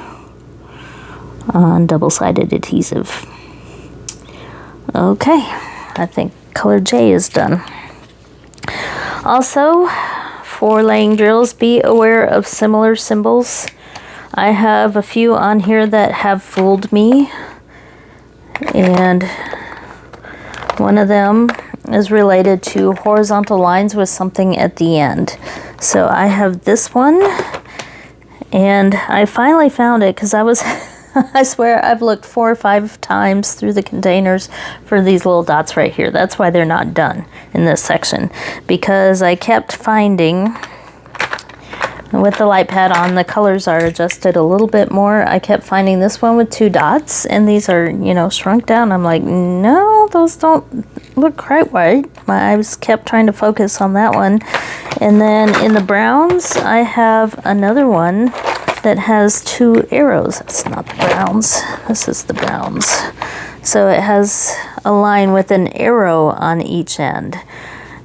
on double-sided adhesive. Okay, I think color J is done. Also, for laying drills, be aware of similar symbols. I have a few on here that have fooled me, and one of them is related to horizontal lines with something at the end. So I have this one, and I finally found it because I swear I've looked 4 or 5 times through the containers for these little dots right here. That's why they're not done in this section, because I kept finding, with the light pad on, the colors are adjusted a little bit more. I kept finding this one with 2 dots, and these are, you know, shrunk down. I'm like, no, those don't look quite right. My eyes kept trying to focus on that one. And then in the browns, I have another one that has 2 arrows. It's not the browns. This is the browns. So it has a line with an arrow on each end.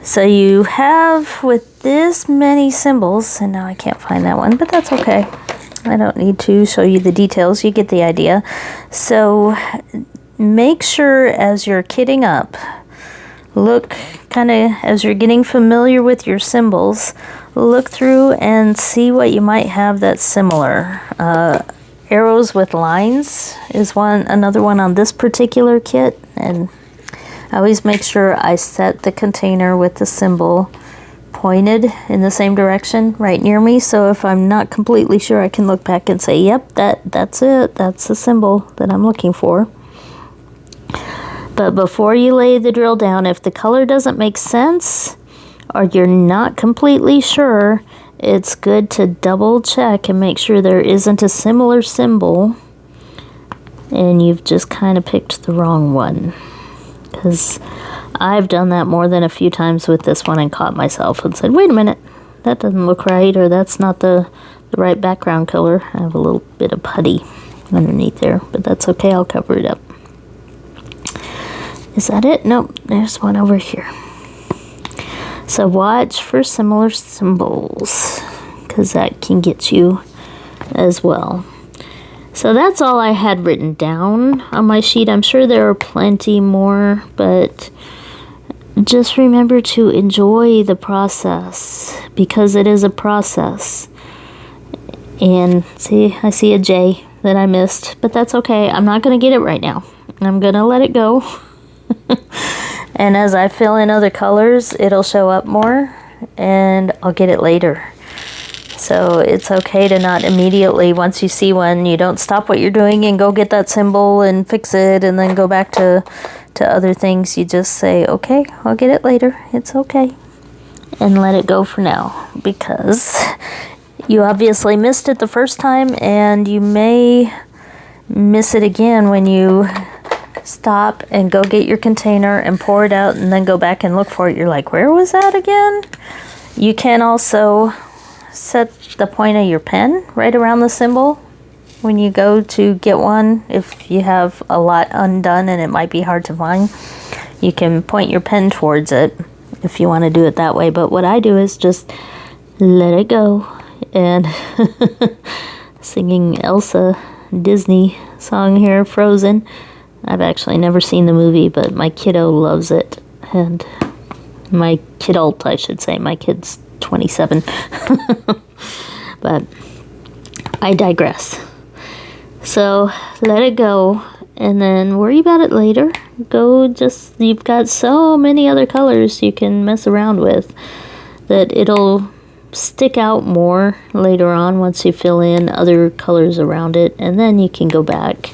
So you have, with this many symbols, and now I can't find that one, but that's okay. I don't need to show you the details. You get the idea. So make sure as you're kitting up, look kind of as you're getting familiar with your symbols, look through and see what you might have that's similar. Arrows with lines is another one on this particular kit, and I always make sure I set the container with the symbol pointed in the same direction right near me, so if I'm not completely sure, I can look back and say, yep, that's it, that's the symbol that I'm looking for. But before you lay the drill down, if the color doesn't make sense or you're not completely sure, it's good to double check and make sure there isn't a similar symbol and you've just kind of picked the wrong one. Because I've done that more than a few times with this one and caught myself and said, wait a minute, that doesn't look right, or that's not the right background color. I have a little bit of putty underneath there, but that's okay, I'll cover it up. Is that it? Nope, there's one over here. So watch for similar symbols, because that can get you as well. So that's all I had written down on my sheet. I'm sure there are plenty more, but just remember to enjoy the process, because it is a process. And see, I see a J that I missed, but that's okay. I'm not going to get it right now. I'm going to let it go. And as I fill in other colors, it'll show up more, and I'll get it later. So it's okay to not immediately, once you see one, you don't stop what you're doing and go get that symbol and fix it and then go back to other things. You just say, okay, I'll get it later. It's okay. And let it go for now, because you obviously missed it the first time and you may miss it again when you stop and go get your container and pour it out and then go back and look for it. You're like, where was that again? You can also set the point of your pen right around the symbol when you go to get one. If you have a lot undone and it might be hard to find, you can point your pen towards it if you want to do it that way. But what I do is just let it go. And singing Elsa Disney song here, Frozen. I've actually never seen the movie, but my kiddo loves it. And my kidult, I should say. My kid's 27. But I digress. So let it go and then worry about it later. You've got so many other colors you can mess around with that it'll stick out more later on once you fill in other colors around it, and then you can go back.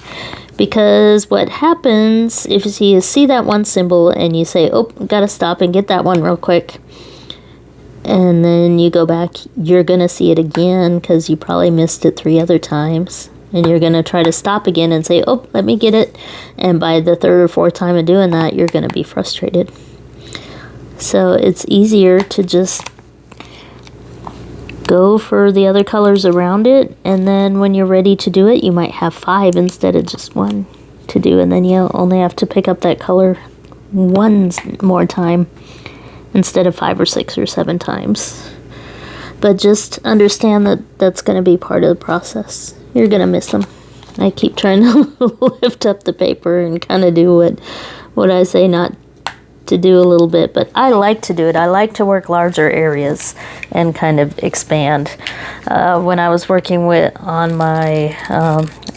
Because what happens if you see that one symbol and you say, oh, gotta stop and get that one real quick, and then you go back, you're gonna see it again because you probably missed it 3 other times. And you're going to try to stop again and say, oh, let me get it. And by the third or fourth time of doing that, you're going to be frustrated. So it's easier to just go for the other colors around it. And then when you're ready to do it, you might have 5 instead of just 1 to do. And then you only have to pick up that color 1 more time instead of 5 or 6 or 7 times. But just understand that that's going to be part of the process. You're going to miss them. I keep trying to lift up the paper and kind of do what I say not to do a little bit. But I like to do it. I like to work larger areas and kind of expand. When I was working on my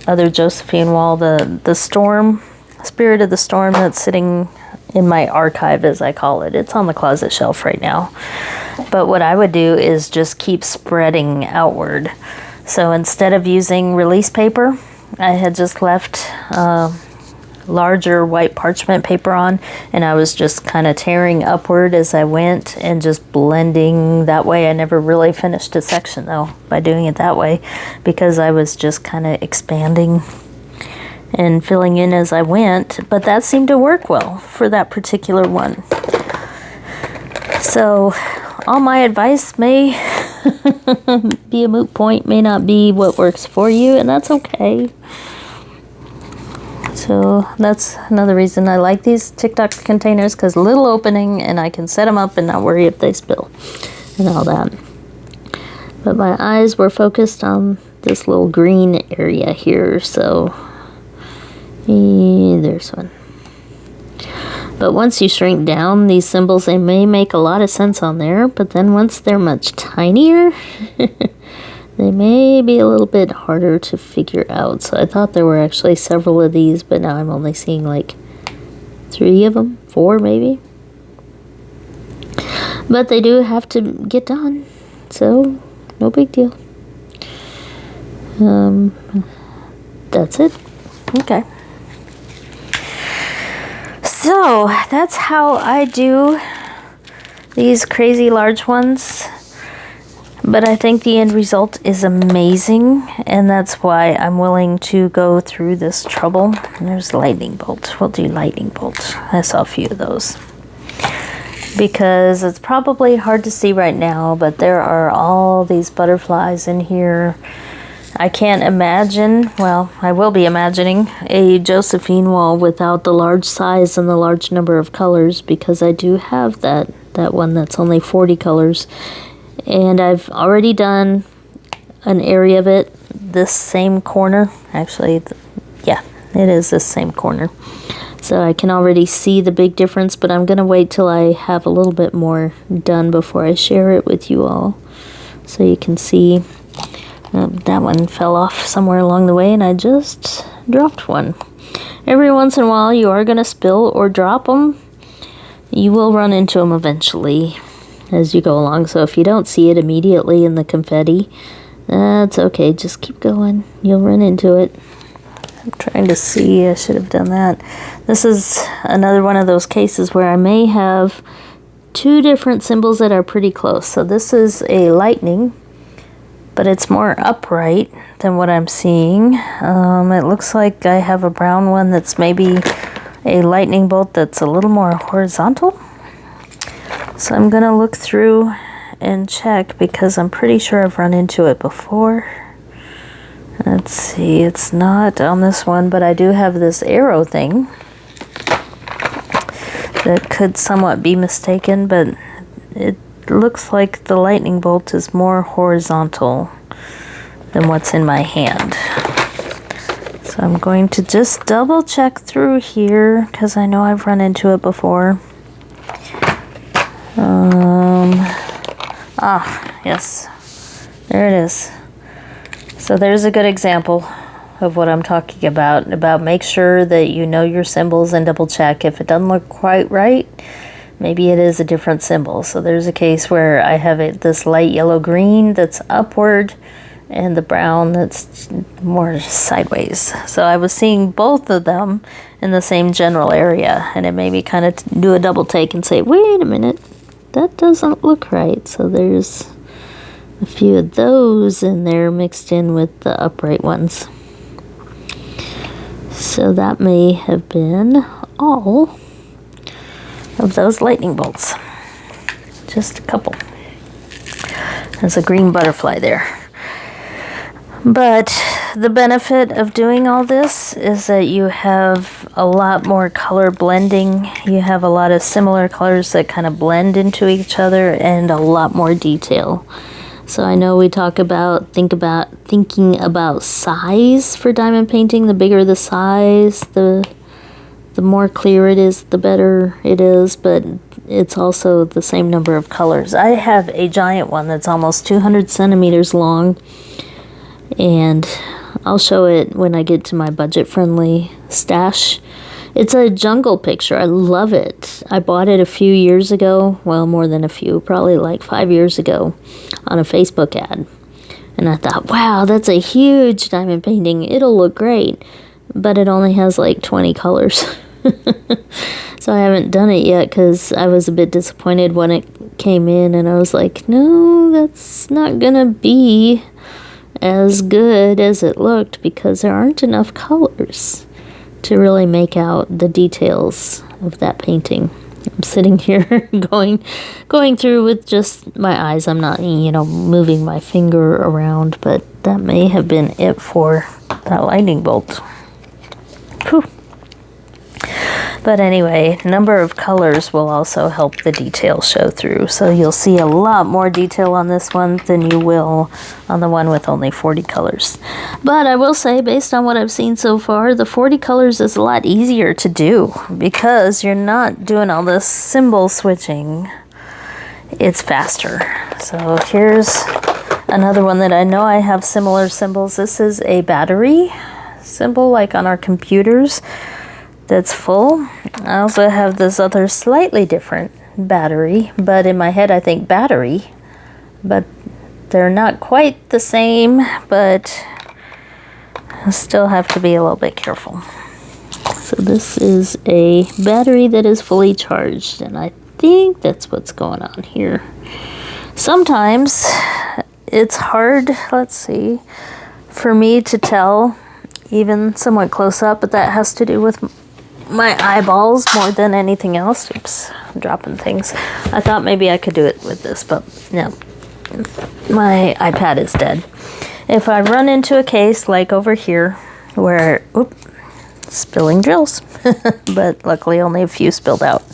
other Josephine wall, the storm, Spirit of the Storm that's sitting in my archive, as I call it. It's on the closet shelf right now. But what I would do is just keep spreading outward. So instead of using release paper, I had just left larger white parchment paper on, and I was just kind of tearing upward as I went and just blending that way. I never really finished a section though by doing it that way, because I was just kind of expanding and filling in as I went, but that seemed to work well for that particular one. So all my advice may be a moot point, may not be what works for you, and that's okay. So that's another reason I like these TikTok containers, because little opening and I can set them up and not worry if they spill and all that. But my eyes were focused on this little green area here, so there's one. But once you shrink down these symbols, they may make a lot of sense on there, but then once they're much tinier, they may be a little bit harder to figure out. So I thought there were actually several of these, but now I'm only seeing like 3 of them, 4 maybe. But they do have to get done, so no big deal. That's it. Okay. So that's how I do these crazy large ones, but I think the end result is amazing, and that's why I'm willing to go through this trouble. And there's lightning bolt. We'll do lightning bolt. I saw a few of those because it's probably hard to see right now, but there are all these butterflies in here. I can't imagine, well, I will be imagining a Josephine wall without the large size and the large number of colors, because I do have that one that's only 40 colors. And I've already done an area of it, this same corner. Actually, yeah, it is this same corner. So I can already see the big difference, but I'm going to wait till I have a little bit more done before I share it with you all, so you can see. That one fell off somewhere along the way, and I just dropped one. Every once in a while, you are going to spill or drop them. You will run into them eventually as you go along. So if you don't see it immediately in the confetti, that's okay. Just keep going. You'll run into it. I'm trying to see. I should have done that. This is another one of those cases where I may have 2 different symbols that are pretty close. So this is a lightning, but it's more upright than what I'm seeing. It looks like I have a brown one that's maybe a lightning bolt that's a little more horizontal. So I'm gonna look through and check, because I'm pretty sure I've run into it before. Let's see, it's not on this one, but I do have this arrow thing that could somewhat be mistaken, but it looks like the lightning bolt is more horizontal than what's in my hand. So I'm going to just double check through here, because I know I've run into it before. Yes, there it is. So there's a good example of what I'm talking about make sure that you know your symbols and double check. If it doesn't look quite right, maybe it is a different symbol. So there's a case where I have this light yellow green that's upward and the brown that's more sideways. So I was seeing both of them in the same general area, and it made me kind of do a double take and say, wait a minute, that doesn't look right. So there's a few of those in there mixed in with the upright ones. So that may have been all of those lightning bolts. Just a couple. There's a green butterfly there. But the benefit of doing all this is that you have a lot more color blending. You have a lot of similar colors that kind of blend into each other, and a lot more detail. So I know we talk about thinking about size for diamond painting. The bigger the size, the more clear it is, the better it is, but it's also the same number of colors. I have a giant one that's almost 200 centimeters long, and I'll show it when I get to my budget-friendly stash. It's a jungle picture. I love it. I bought it a few years ago. Well, more than a few, probably like 5 years ago on a Facebook ad. And I thought, wow, that's a huge diamond painting. It'll look great. But it only has like 20 colors. So I haven't done it yet because I was a bit disappointed when it came in. And I was like, no, that's not going to be as good as it looked because there aren't enough colors to really make out the details of that painting. I'm sitting here going through with just my eyes. I'm not, moving my finger around, but that may have been it for that lightning bolt. Whew. But anyway, number of colors will also help the detail show through. So you'll see a lot more detail on this one than you will on the one with only 40 colors. But I will say, based on what I've seen so far, the 40 colors is a lot easier to do because you're not doing all this symbol switching. It's faster. So here's another one that I know I have similar symbols. This is a battery symbol like on our computers. That's full. I also have this other slightly different battery, but in my head I think battery, but they're not quite the same, but I still have to be a little bit careful. So this is a battery that is fully charged, and I think that's what's going on here. Sometimes it's hard, let's see, for me to tell even somewhat close up, but that has to do with my eyeballs more than anything else. Oops, I'm dropping things. I thought maybe I could do it with this, but no. My iPad is dead. If I run into a case like over here where, spilling drills, but luckily only a few spilled out.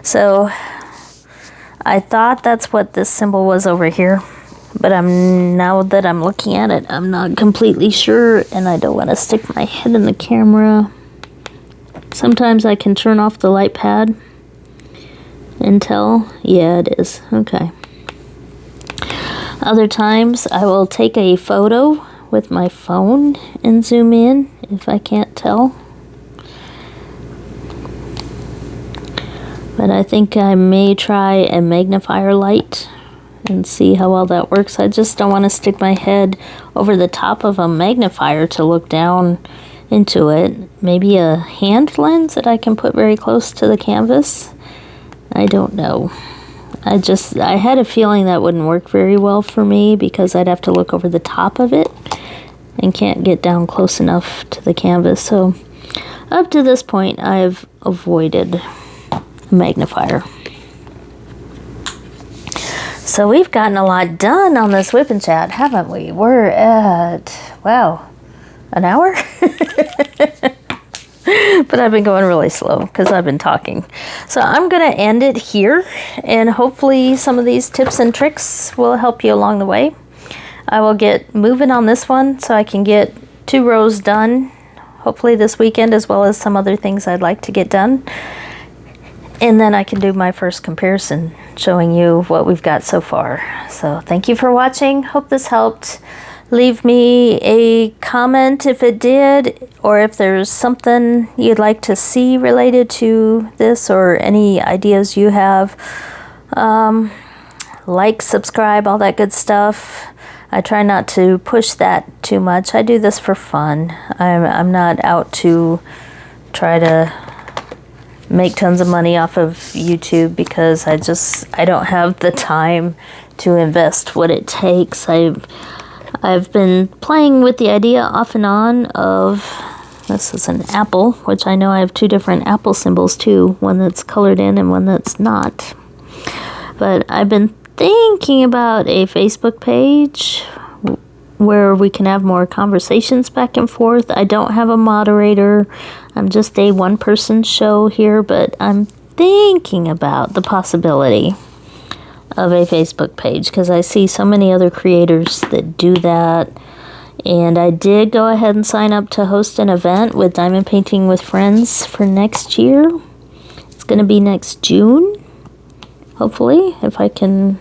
So I thought that's what this symbol was over here, but now that I'm looking at it, I'm not completely sure, and I don't want to stick my head in the camera. Sometimes I can turn off the light pad and tell. Yeah, it is. Okay. Other times I will take a photo with my phone and zoom in if I can't tell. But I think I may try a magnifier light and see how well that works. I just don't want to stick my head over the top of a magnifier to look down into it. Maybe a hand lens that I can put very close to the canvas. I don't know. I had a feeling that wouldn't work very well for me because I'd have to look over the top of it and can't get down close enough to the canvas. So up to this point, I've avoided a magnifier. So we've gotten a lot done on this whip and chat, haven't we? We're at, wow, an hour? But I've been going really slow because I've been talking. So I'm going to end it here, and hopefully some of these tips and tricks will help you along the way. I will get moving on this one so I can get 2 rows done, hopefully this weekend, as well as some other things I'd like to get done. And then I can do my first comparison showing you what we've got so far. So thank you for watching. Hope this helped. Leave me a comment if it did, or if there's something you'd like to see related to this, or any ideas you have. Like, subscribe, all that good stuff. I try not to push that too much. I do this for fun. I'm not out to try to make tons of money off of YouTube because I don't have the time to invest what it takes. I've been playing with the idea off and on of This is an apple, which I know I have two different apple symbols too, one that's colored in and one that's not. But I've been thinking about a Facebook page where we can have more conversations back and forth. I don't have a moderator. I'm just a one-person show here, but I'm thinking about the possibility of a Facebook page because I see so many other creators that do that. And I did go ahead and sign up to host an event with Diamond Painting with Friends for next year. It's going to be next June, hopefully, if I can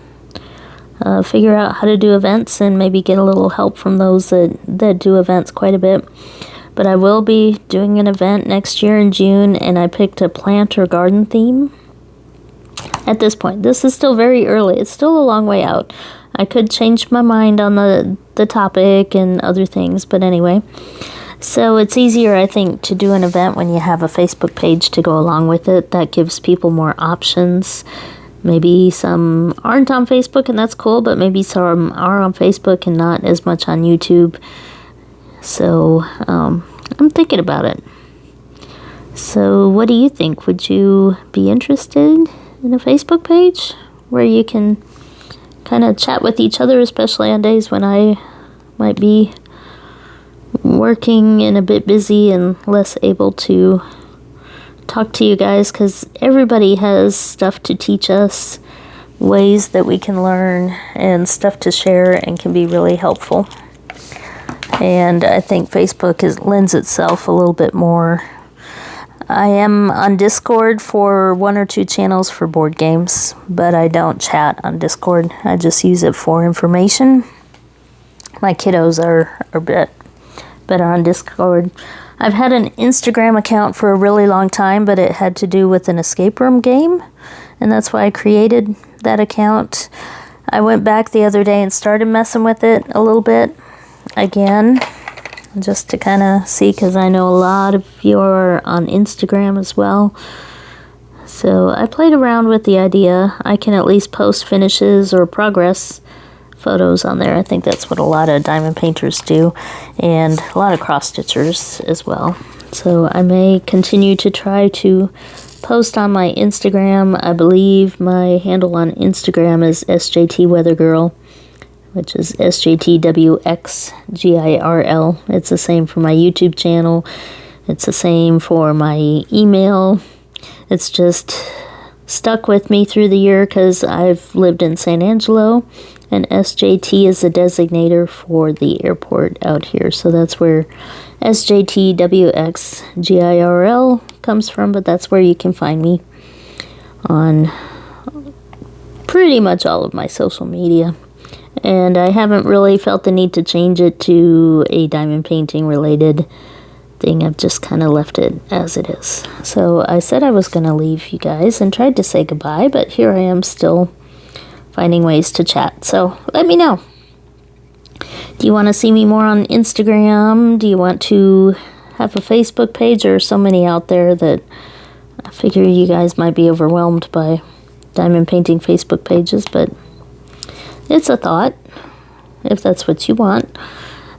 figure out how to do events and maybe get a little help from those that do events quite a bit. But I will be doing an event next year in June, and I picked a plant or garden theme. At this point, this is still very early. It's still a long way out. I could change my mind on the topic and other things, but anyway. So it's easier, I think, to do an event when you have a Facebook page to go along with it. That gives people more options. Maybe some aren't on Facebook, and that's cool, but maybe some are on Facebook and not as much on YouTube. So I'm thinking about it. So what do you think? Would you be interested in a Facebook page where you can kind of chat with each other, especially on days when I might be working and a bit busy and less able to talk to you guys, because everybody has stuff to teach us, ways that we can learn, and stuff to share and can be really helpful. And I think Facebook lends itself a little bit more. I am on Discord for one or two channels for board games, but I don't chat on Discord. I just use it for information. My kiddos are a bit better on Discord. I've had an Instagram account for a really long time, but it had to do with an escape room game, and that's why I created that account. I went back the other day and started messing with it a little bit again, just to kind of see, because I know a lot of you are on Instagram as well. So I played around with the idea. I can at least post finishes or progress photos on there. I think that's what a lot of diamond painters do, and a lot of cross-stitchers as well. So I may continue to try to post on my Instagram. I believe my handle on Instagram is SJT Weather Girl, which is SJTWXGIRL. It's the same for my YouTube channel. It's the same for my email. It's just stuck with me through the year because I've lived in San Angelo, and SJT is the designator for the airport out here. So that's where SJTWXGIRL comes from, but that's where you can find me on pretty much all of my social media. And I haven't really felt the need to change it to a diamond painting related thing. I've just kind of left it as it is. So I said I was going to leave you guys and tried to say goodbye, but here I am still finding ways to chat. So let me know. Do you want to see me more on Instagram? Do you want to have a Facebook page? There are so many out there that I figure you guys might be overwhelmed by diamond painting Facebook pages, but it's a thought, if that's what you want.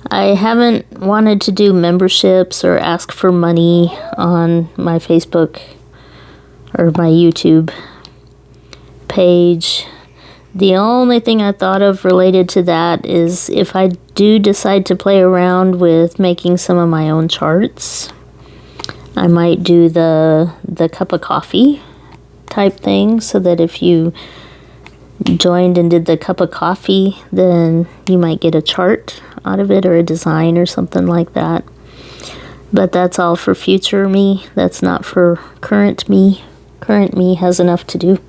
I haven't wanted to do memberships or ask for money on my Facebook or my YouTube page. The only thing I thought of related to that is if I do decide to play around with making some of my own charts, I might do the cup of coffee type thing, so that if you joined and did the cup of coffee, then you might get a chart out of it or a design or something like that. But that's all for future me. That's not for current me. Current me has enough to do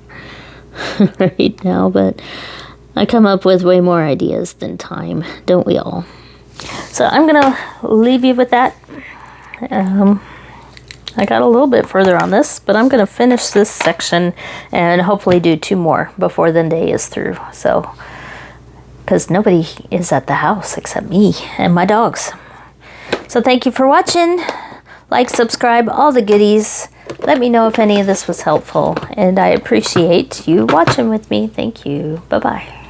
right now, but I come up with way more ideas than time, don't we all? So I'm gonna leave you with that. I got a little bit further on this, but I'm gonna finish this section and hopefully do 2 more before the day is through. So, because nobody is at the house except me and my dogs. So thank you for watching. Like, subscribe, all the goodies. Let me know if any of this was helpful, and I appreciate you watching with me. Thank you. Bye-bye.